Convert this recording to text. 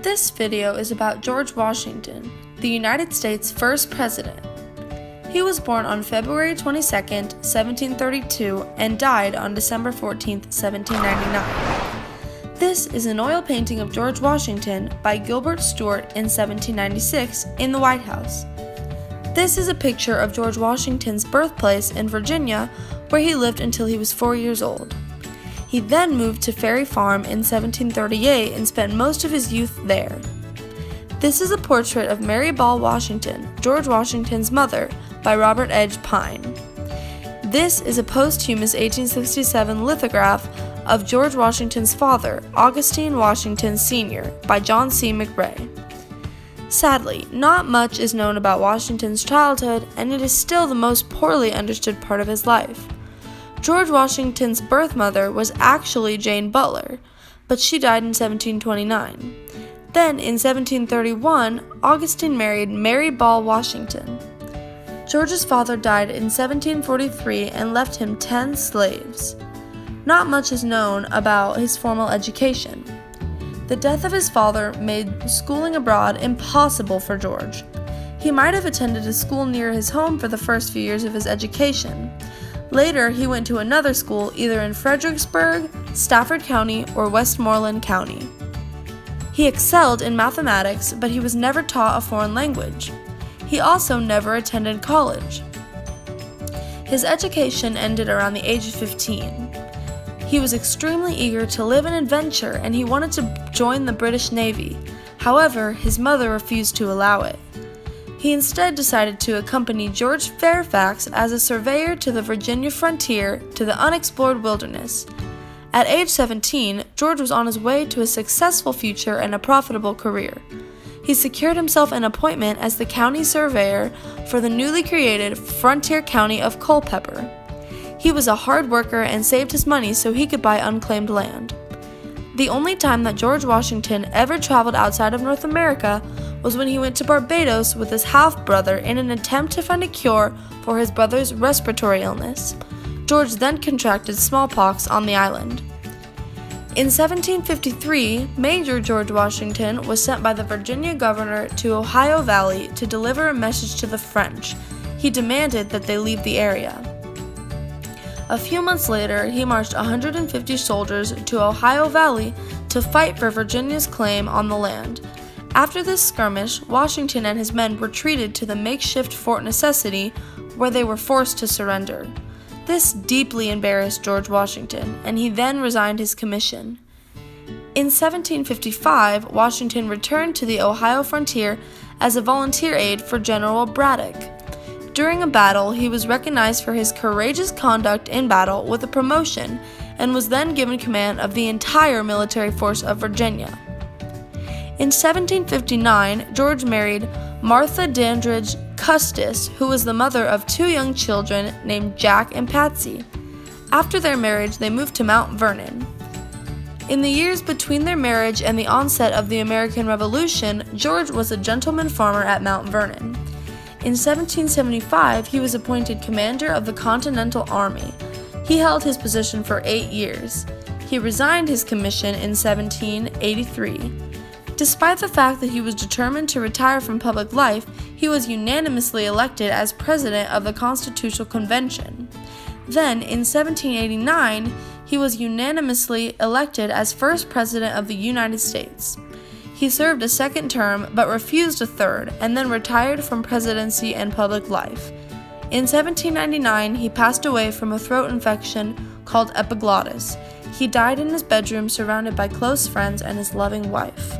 This video is about George Washington, the United States' first president. He was born on February 22, 1732, and died on December 14, 1799. This is an oil painting of George Washington by Gilbert Stuart in 1796 in the White House. This is a picture of George Washington's birthplace in Virginia, where he lived until he was 4 years old. He then moved to Ferry Farm in 1738 and spent most of his youth there. This is a portrait of Mary Ball Washington, George Washington's mother, by Robert Edge Pine. This is a posthumous 1867 lithograph of George Washington's father, Augustine Washington Sr., by John C. McRae. Sadly, not much is known about Washington's childhood, and it is still the most poorly understood part of his life. George Washington's birth mother was actually Jane Butler, but she died in 1729. Then, in 1731, Augustine married Mary Ball Washington. George's father died in 1743 and left him 10 slaves. Not much is known about his formal education. The death of his father made schooling abroad impossible for George. He might have attended a school near his home for the first few years of his education. Later, he went to another school either in Fredericksburg, Stafford County, or Westmoreland County. He excelled in mathematics, but he was never taught a foreign language. He also never attended college. His education ended around the age of 15. He was extremely eager to live an adventure, and he wanted to join the British Navy. However, his mother refused to allow it. He instead decided to accompany George Fairfax as a surveyor to the Virginia frontier to the unexplored wilderness. At age 17, George was on his way to a successful future and a profitable career. He secured himself an appointment as the county surveyor for the newly created frontier county of Culpeper. He was a hard worker and saved his money so he could buy unclaimed land. The only time that George Washington ever traveled outside of North America was when he went to Barbados with his half-brother in an attempt to find a cure for his brother's respiratory illness. George then contracted smallpox on the island. In 1753, Major George Washington was sent by the Virginia governor to Ohio Valley to deliver a message to the French. He demanded that they leave the area. A few months later, he marched 150 soldiers to Ohio Valley to fight for Virginia's claim on the land. After this skirmish, Washington and his men were treated to the makeshift Fort Necessity, where they were forced to surrender. This deeply embarrassed George Washington, and he then resigned his commission. In 1755, Washington returned to the Ohio frontier as a volunteer aide for General Braddock. During a battle, he was recognized for his courageous conduct in battle with a promotion, and was then given command of the entire military force of Virginia. In 1759, George married Martha Dandridge Custis, who was the mother of 2 young children named Jack and Patsy. After their marriage, they moved to Mount Vernon. In the years between their marriage and the onset of the American Revolution, George was a gentleman farmer at Mount Vernon. In 1775, he was appointed commander of the Continental Army. He held his position for 8 years. He resigned his commission in 1783. Despite the fact that he was determined to retire from public life, he was unanimously elected as president of the Constitutional Convention. Then, in 1789, he was unanimously elected as first president of the United States. He served a second term, but refused a third, and then retired from presidency and public life. In 1799, he passed away from a throat infection called epiglottis. He died in his bedroom surrounded by close friends and his loving wife.